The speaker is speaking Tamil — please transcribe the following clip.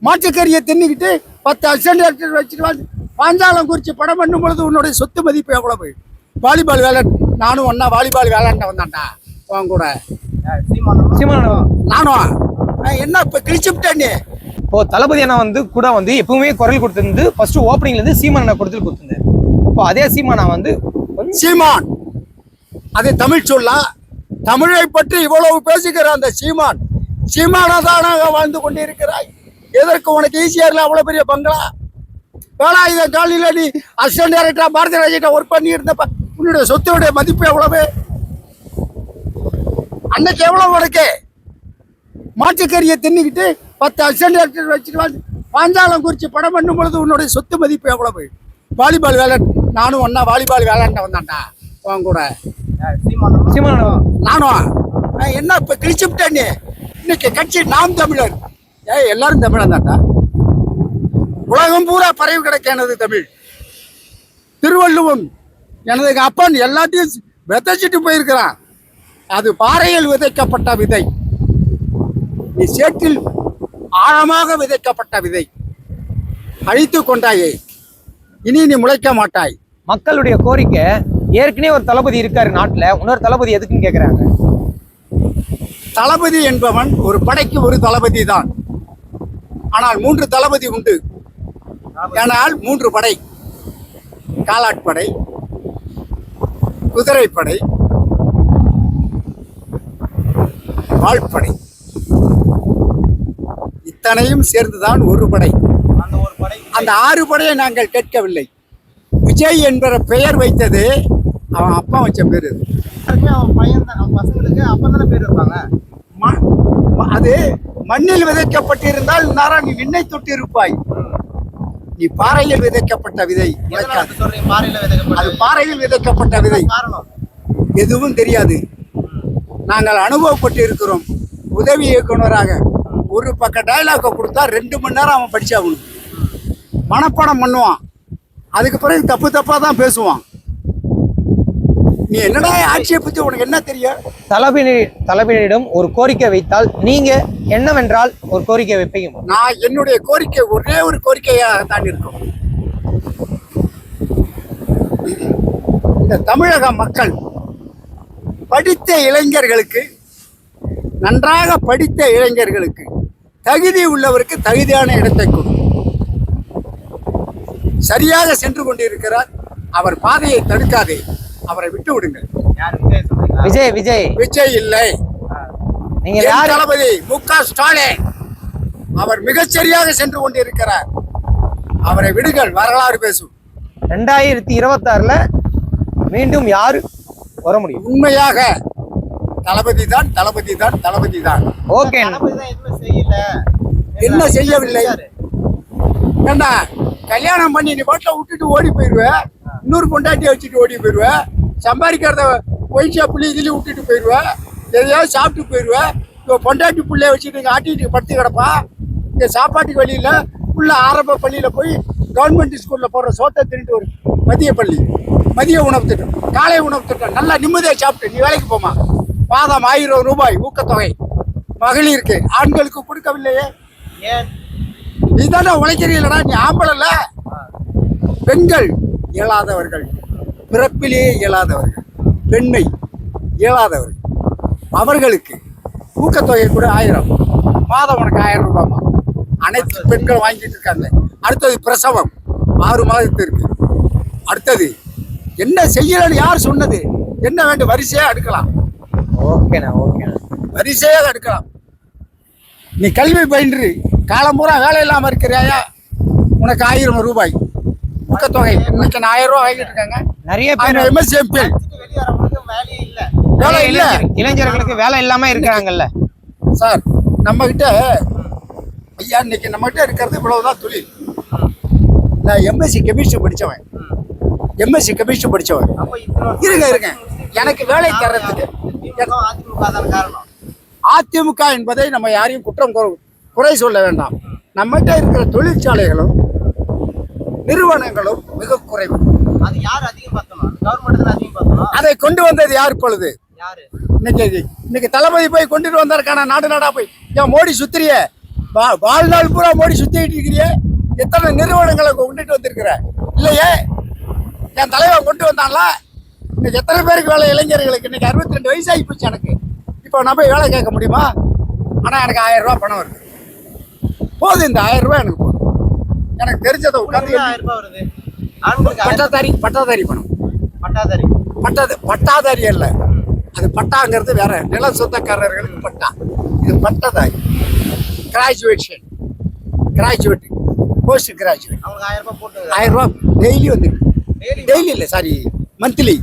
மாட்டுக்கறியை தின்னுக்கிட்டு 10 அசிஸ்டன்ட் வச்சுட்டு வந்து பாஞ்சாலம் குறிச்சி படம் பண்ணும் பொழுது உன்னுடைய சொத்து மதிப்பு எவ்வளவு? வாலிபால் வேலை நானும் ஒன்னா வாலிபால் விளையாண்ட வந்தான்டா உன் கூட. நானும் என்ன இப்ப கிழிச்சுட்டேன் நீ. இப்போ தளபதி அண்ணா வந்து கூட வந்து எப்பவுமே குரல் கொடுத்திருந்து ஃபர்ஸ்ட் ஓப்பனிங்ல இருந்து சீமான் அண்ணா கொடுத்துருந்தாரு. இப்போ அதே சீமானா வந்து சீமான் அது தமிழ் சொல்லா. தமிழை பற்றி இவ்வளவு பேசுகிற அந்த சீமான் சீமானதானாக வாழ்ந்து கொண்டிருக்கிறாய். எதற்கு உனக்கு ஈஸியார்ல அவ்வளவு பெரிய பங்களா? வேலாயுத காலையில நீ அசிஸ்டன்ட் டைரக்டரா பாரதிய ராஜா ஒர்க் பண்ணி இருந்தப்ப உன்னுடைய சொத்துடைய மதிப்பு எவ்வளவு? அன்னைக்கு எவ்வளவு உனக்கு? மாட்டுக்கறியை தின்னுக்கிட்டு 10 அசிஸ்டன்ட் டைரக்டர் வச்சுட்டு வந்து பாஞ்சாலம் குறிச்சி படம் பண்ணும் பொழுது உன்னுடைய சொத்து மதிப்பு எவ்வளவு? வாலிபால் வேலை நானும் ஒன்னா வாலிபால் விளையாண்ட வந்தான்டா உன் கூட. நானும் என்ன இப்ப கிழிச்சுட்டேன் நீ. இன்னைக்கு கட்சி நாம் தமிழர். எல்லாரும் தமிழன் தான்டா. உலகம் பூரா பரவி கிடக்க எனது தமிழ். திருவள்ளுவன் எனது அப்பன் எல்லாத்தையும் விதைச்சிட்டு போயிருக்கிறான். அது பாறையில் விதைக்கப்பட்ட விதை. நீ சேற்றில் ஆழமாக விதைக்கப்பட்ட விதை. அழித்து கொண்டாயே, இனி நீ முளைக்க மாட்டாய். மக்களுடைய கோரிக்கை ஏற்கனவே ஒரு தளபதி இருக்காரு நாட்டுல, இன்னொரு தளபதி எதுக்குன்னு கேக்குறாங்க. தளபதி என்பவன் ஒரு படைக்கு ஒரு தளபதி தான். ஆனால் 3 தளபதி உண்டு. ஆனால் 3 படை: காலாட்படை, குதிரைப்படை, வாழ்படை. இத்தனையும் சேர்ந்துதான் ஒரு படை. அந்த 6 படையை நாங்கள் கேட்கவில்லை. விஜய் என்கிற பெயர் வைத்தது அவன் அப்பா வச்ச பேரு. அது மண்ணில் விதைக்கப்பட்டிருந்தால் நீ விண்ணை தொட்டு இருப்பாய். நீ பாறையில் விதைக்கப்பட்ட விதை. அது பாறையில் விதைக்கப்பட்ட விதை. எதுவும் தெரியாது. நாங்கள் அனுபவப்பட்டு இருக்கிறோம். உதவி இயக்குனராக ஒரு பக்க டயலாக கொடுத்தா 2 மணி நேரம் அவன் படிச்சாகணும். மனப்பாடம் பண்ணுவான். அதுக்கு பிறகு தப்பு தப்பா தான் பேசுவான். நீ என்னடா ஆட்சியை பத்தி உனக்கு என்ன தெரியும்? தளபதியிடம் ஒரு கோரிக்கை வைத்தால் நீங்க என்னவென்றால் ஒரு கோரிக்கை வைப்பீங்க? நான் என்னுடைய கோரிக்கை ஒரே ஒரு கோரிக்கையாக தான் இருக்கும். இந்த தமிழக மக்கள் படித்த இளைஞர்களுக்கு, நன்றாக படித்த இளைஞர்களுக்கு, தகுதி உள்ளவருக்கு தகுதியான இடத்தை கொடு. சரியாக சென்று கொண்டிருக்கிறார். அவர் பாதையை தடுக்காதே. அவரை விட்டு விடுங்கள். விஜய் இல்லை. நீங்க தளபதி மு.க. ஸ்டாலின் அவர் மிகச்சரியாக சென்று கொண்டிருக்கிறார். அவரை விடுங்கள். வரலாறு பேசும். 2026ல மீண்டும் யாரு வர முடியும்? உண்மையாக தளபதி தான், தளபதி தான், தளபதி தான். ஓகே. என்ன செய்யவில்லை? ஏண்டா கல்யாணம் பண்ணி நீ பாட்டில் விட்டுட்டு ஓடி போயிடுவேன். இன்னொரு பொண்டாட்டியை வச்சுட்டு ஓடி போயிடுவேன். சம்பாதிக்கிறத ஒயின்ஷா புள்ளி இதுலேயும் விட்டுட்டு போயிடுவேன். எதையாவது சாப்பிட்டு போயிடுவேன். இப்போ பொண்டாட்டி பிள்ளைய வச்சுட்டு இங்கே ஆட்டிட்டு படுத்து கிடப்பா. இங்கே சாப்பாட்டுக்கு வழியில் உள்ள ஆரம்ப பள்ளியில் போய் கவர்மெண்ட் ஸ்கூலில் போடுற சோத்தை தின்னுட்டு ஒரு மதிய உணவு திட்டம், காலை உணவு திட்டம் நல்லா நிம்மதியாக சாப்பிட்டு நீ வேலைக்கு போமா. மாதம் 1000 ரூபாய் ஊக்கத்தொகை மகளிருக்கு. ஆண்களுக்கு கொடுக்கவில்லையே. நீ தானே உழைக்கிறீங்களா? நீ ஆம்பளை. பெண்கள் இயலாதவர்கள், பிறப்பிலேயே இயலாதவர்கள், பெண்மை இயலாதவர்கள், அவர்களுக்கு ஊக்கத்தொகை கூட 1000 மாதம். உனக்கு 1000 ரூபாய்மா. அனைத்து பெண்கள் வாங்கிட்டு இருக்காங்க. அடுத்தது பிரசவம் 6 மாதத்திற்கு. அடுத்தது என்ன செய்யலன்னு யார் சொன்னது? என்ன வேண்டும்? வரிசையாக அடுக்கலாம். வரிசையாக அடுக்கலாம். நீ கல்வி பயின்று காலம் பூரா வேலை இல்லாமல் இருக்கிறாயா? உனக்கு 1000 ரூபாய் ஊக்கத்தொகை. இன்னைக்கு 1000 ரூபாய் வாங்கிட்டு இருக்காங்க நிறைய பேர். எம்எஸ்எம்பி வேலை இல்லை. இளைஞர்களுக்கு வேலை இல்லாம இருக்கிறாங்கல்ல சார். நம்ம கிட்ட ஐயா இன்னைக்கு நம்ம கிட்ட இருக்கிறது இவ்வளவுதான் தொழில். நான் எம்எஸ்சி கெமிஸ்ட்ரி படித்தவன். இருங்க எனக்கு வேலை தர்றதுக்கு அதிமுக என்பதை நம்ம யாரையும் குறை சொல்ல வேண்டாம். நம்மகிட்ட இருக்கிற தொழிற்சாலைகளும் நிறுவனங்களும் மிக குறைவு. அதை கொண்டு வந்தது யார்? பொழுது இன்னைக்கு தளபதி போய் கொண்டுட்டு வந்ததற்கான நாடு நாடா போய் ஏன் மோடி சுத்திரிய வாழ்நாள் பூரா மோடி சுத்திட்டு இருக்கிறியே, எத்தனை நிறுவனங்களை கொண்டுட்டு வந்திருக்கிற இல்லையே? என் தலைவன் கொண்டு வந்தான்ல. இன்னைக்கு எத்தனை பேருக்கு வேலை? இளைஞர்களுக்கு இன்னைக்கு 62 வயசு ஆகி போச்சு எனக்கு. இப்போ நான் போய் வேலை கேட்க முடியுமா? ஆனால் எனக்கு 1000 ரூபா பணம் வருது. போதும், இந்த 1000 ரூபாய் எனக்கு போதும். எனக்கு தெரிஞ்சதை உட்காந்து 1000 ரூபாய் வருது. ஆண்களுக்கு 1000 பட்டாதாரி பணம். பட்டாதாரி. பட்டாதாரி அல்ல, அது பட்டாங்கிறது வேற. நில சொந்தக்காரர்களுக்கு பட்டா, இது பட்டதாரி. கிராஜுவேட் போஸ்ட் கிராஜுவேட் அவங்களுக்கு 1000 ரூபாய் போட்டு 1000 ரூபாய் டெய்லி வந்துருக்கு. டெய்லி இல்லை, சாரி, மந்த்லி